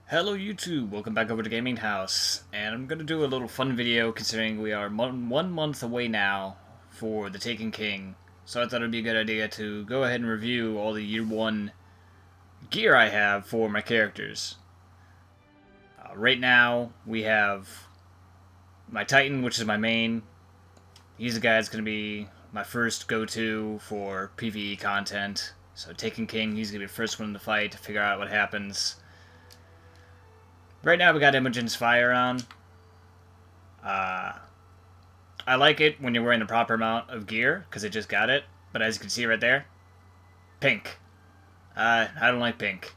Hello YouTube, welcome back over to GamingHouse, and I'm going to do a little fun video considering we are 1 month away now for the Taken King. So I thought it would be a good idea to go ahead and review all the Year 1 gear I have for my characters. Right now, we have my Titan, which is my main. He's the guy that's going to be my first go-to for PvE content. So Taken King, he's going to be the first one in the fight to figure out what happens. Right now we got Imogen's Fire on. I like it when you're wearing the proper amount of gear, because I just got it. But as you can see right there, pink. I don't like pink.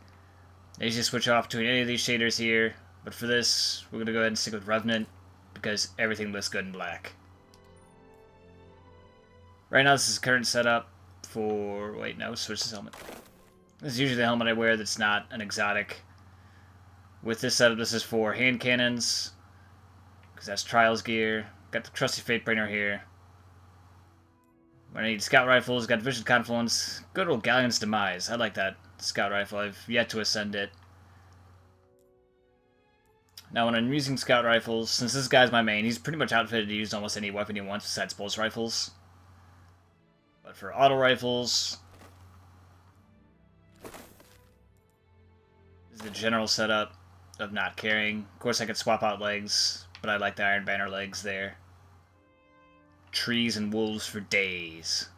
They just switch off between any of these shaders here. But for this, we're going to go ahead and stick with Revenant, because everything looks good in black. Right now this is current setup for... Wait, no, switch this helmet. This is usually the helmet I wear that's not an exotic. With this setup, this is for hand cannons, because that's Trials gear. Got the trusty Fatebringer here. When I need scout rifles, got Vision Confluence. Good old Galleon's Demise. I like that scout rifle. I've yet to ascend it. Now, when I'm using scout rifles, since this guy's my main, he's pretty much outfitted to use almost any weapon he wants besides pulse rifles. But for auto rifles, this is the general setup of not carrying. Of course, I could swap out legs, but I like the Iron Banner legs there. Trees and wolves for days.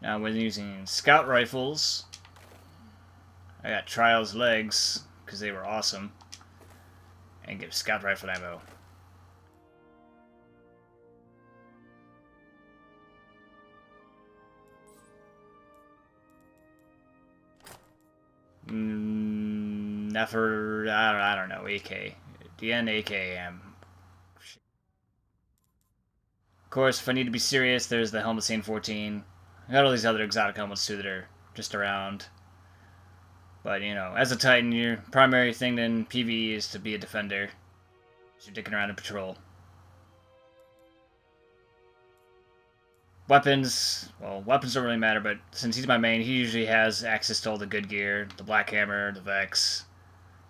Now, when using scout rifles, I got Trials legs, because they were awesome, and give scout rifle ammo. Never, I don't know, AK. DN, AKM. Of course, if I need to be serious, there's the Helmet Scene 14. I got all these other exotic helmets too that are just around. But, you know, as a Titan, your primary thing in PvE is to be a defender. So you're dicking around in patrol. Weapons, well, weapons don't really matter, but since he's my main, he usually has access to all the good gear. The Black Hammer, the Vex.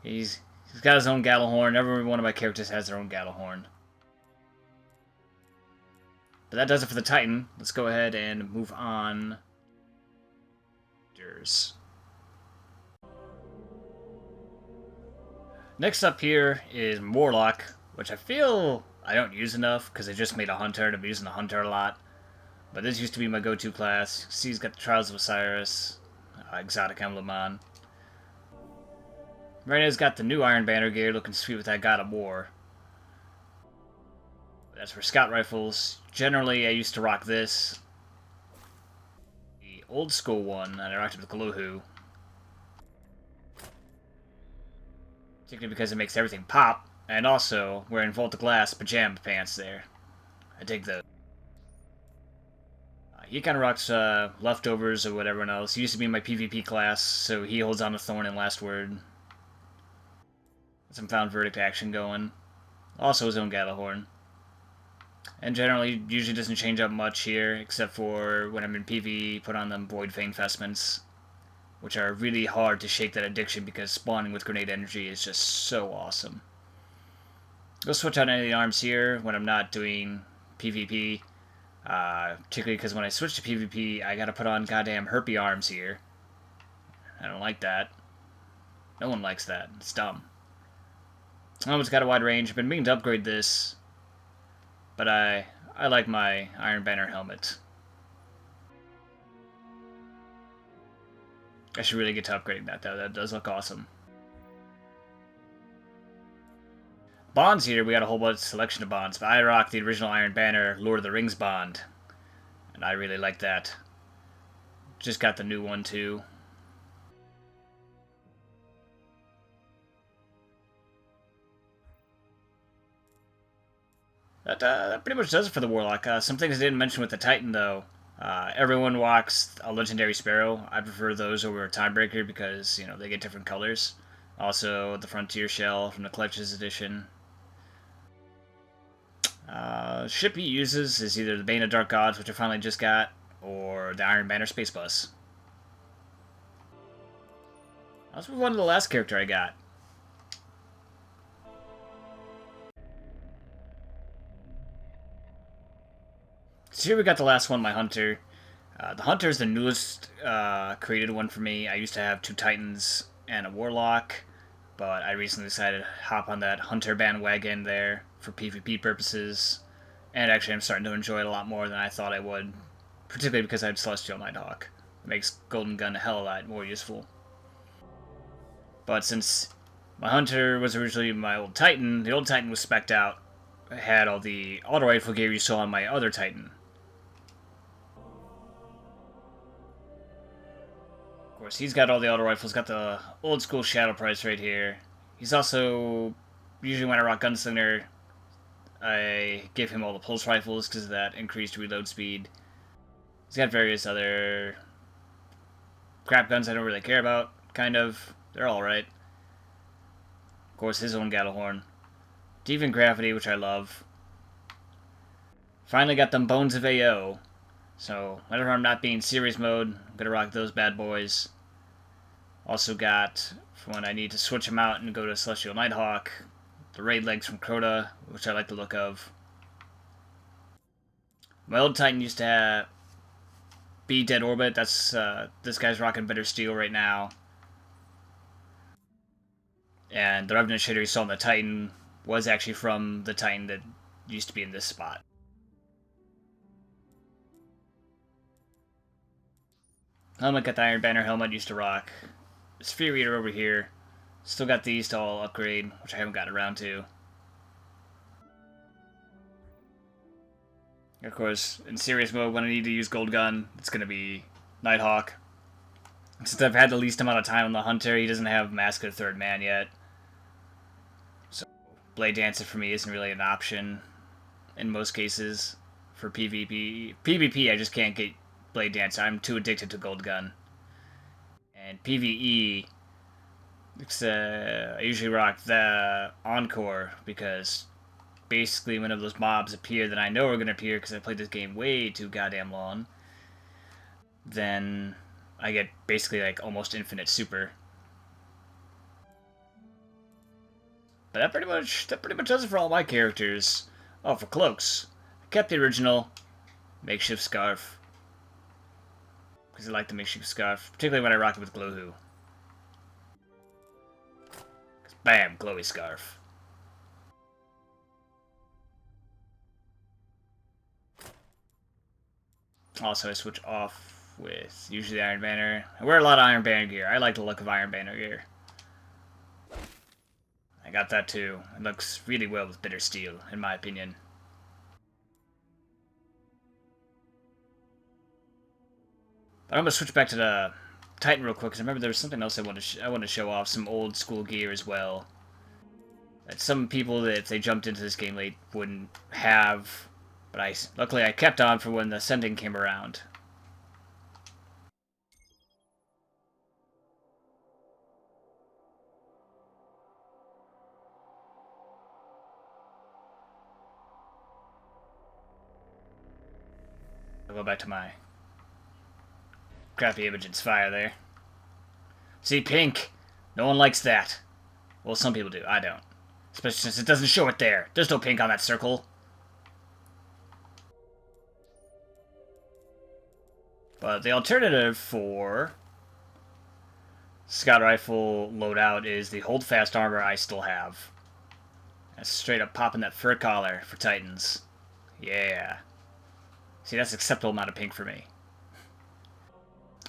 He's got his own Gallowhorn. Every one of my characters has their own Gallowhorn. But that does it for the Titan. Let's go ahead and move on. Next up here is Warlock, which I feel I don't use enough because I just made a Hunter and I'm using the Hunter a lot. But this used to be my go-to class. See, he's got the Trials of Osiris, exotic emblem on. Right now he's got the new Iron Banner gear, looking sweet with that God of War. As for scout rifles, generally I used to rock this. The old school one, and I rocked it with Gluhu. Particularly because it makes everything pop, and also wearing Volta Glass pajama pants there. I dig those. He kind of rocks leftovers or whatever else. He used to be in my PvP class, so he holds on to Thorn and Last Word. Some Found Verdict action going. Also his own Gallowhorn. And generally, usually doesn't change up much here, except for when I'm in PvE, put on them Void Fang Vestments, which are really hard to shake that addiction because spawning with Grenade Energy is just so awesome. Go switch out any of the arms here when I'm not doing PvP. Particularly because when I switch to PvP, I gotta put on goddamn herpy arms here. I don't like that. No one likes that. It's dumb. It's got a wide range. I've been meaning to upgrade this, but I like my Iron Banner helmet. I should really get to upgrading that, though. That does look awesome. Bonds here, we got a whole bunch of selection of bonds, but I rock the original Iron Banner Lord of the Rings bond, and I really like that. Just got the new one, too. That pretty much does it for the Warlock. Some things I didn't mention with the Titan, though. Everyone walks a Legendary Sparrow. I prefer those over a Timebreaker because, you know, they get different colors. Also, the Frontier Shell from the Collector's Edition. Ship he uses is either the Bane of Dark Gods, which I finally just got, or the Iron Banner Space Bus. Let's move on to the last character I got. So here we got the last one, my Hunter. The Hunter is the newest created one for me. I used to have 2 Titans and a Warlock, but I recently decided to hop on that Hunter bandwagon there for PvP purposes. And actually I'm starting to enjoy it a lot more than I thought I would, particularly because I had Celestial Nighthawk. It makes Golden Gun a hell of a lot more useful. But since my Hunter was originally my old Titan, the old Titan was spec'd out. I had all the auto rifle gear you saw on my other Titan. Of course, he's got all the auto rifles, got the old school Shadow Price right here. He's also, usually when I rock Gunslinger, I give him all the pulse rifles because of that increased reload speed. He's got various other crap guns I don't really care about, kind of. They're alright. Of course, his own Gallahorn. Deviant Gravity, which I love. Finally got them Bones of AO. So, whenever I'm not being serious mode, I'm gonna rock those bad boys. Also got, for when I need to switch them out and go to Celestial Nighthawk, the Raid Legs from Crota, which I like the look of. My old Titan used to be Dead Orbit. That's, this guy's rocking Bitter Steel right now. And the Revenant shader you saw on the Titan was actually from the Titan that used to be in this spot. Helmet got the Iron Banner helmet used to rock. Sphere Reader over here. Still got these to all upgrade, which I haven't gotten around to. Of course, in serious mode, when I need to use Gold Gun, it's going to be Nighthawk. Since I've had the least amount of time on the Hunter, he doesn't have Mask of the Third Man yet. So, Blade Dancer for me isn't really an option in most cases for PvP. PvP, I just can't get Blade Dancer. I'm too addicted to Gold Gun. And PvE, I usually rock the Encore because basically whenever those mobs appear that I know are going to appear because I played this game way too goddamn long, then I get basically like almost infinite super. But that pretty much does it for all my characters. Oh, for cloaks, I kept the original makeshift scarf because I like the makeshift scarf, particularly when I rock it with Glowhoo. Bam, glowy scarf. Also, I switch off with usually the Iron Banner. I wear a lot of Iron Banner gear. I like the look of Iron Banner gear. I got that too. It looks really well with Bitter Steel, in my opinion. But I'm gonna switch back to the Titan real quick because I remember there was something else I wanted to show off, some old school gear as well. That some people that if they jumped into this game late wouldn't have, but luckily I kept on for when the Sending came around. I'll go back to my crappy image fire there. See, pink. No one likes that. Well, some people do. I don't. Especially since it doesn't show it there. There's no pink on that circle. But the alternative for Scout Rifle loadout is the Holdfast armor I still have. That's straight up popping that fur collar for Titans. Yeah. See, that's an acceptable amount of pink for me.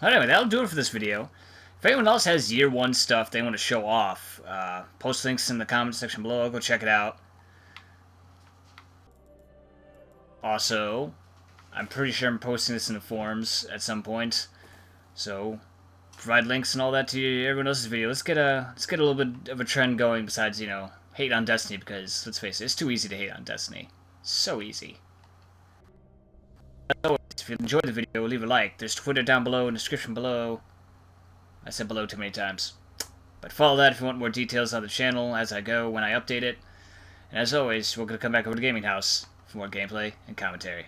Anyway, that'll do it for this video. If anyone else has year 1 stuff they want to show off, post links in the comment section below. I'll go check it out. Also, I'm pretty sure I'm posting this in the forums at some point. So, provide links and all that to everyone else's video. Let's get a little bit of a trend going besides, you know, hate on Destiny, because, let's face it, it's too easy to hate on Destiny. So easy. As always, if you enjoyed the video, leave a like. There's Twitter down below in the description below. I said below too many times. But follow that if you want more details on the channel as I go when I update it. And as always, we're going to come back over to GamingHouse for more gameplay and commentary.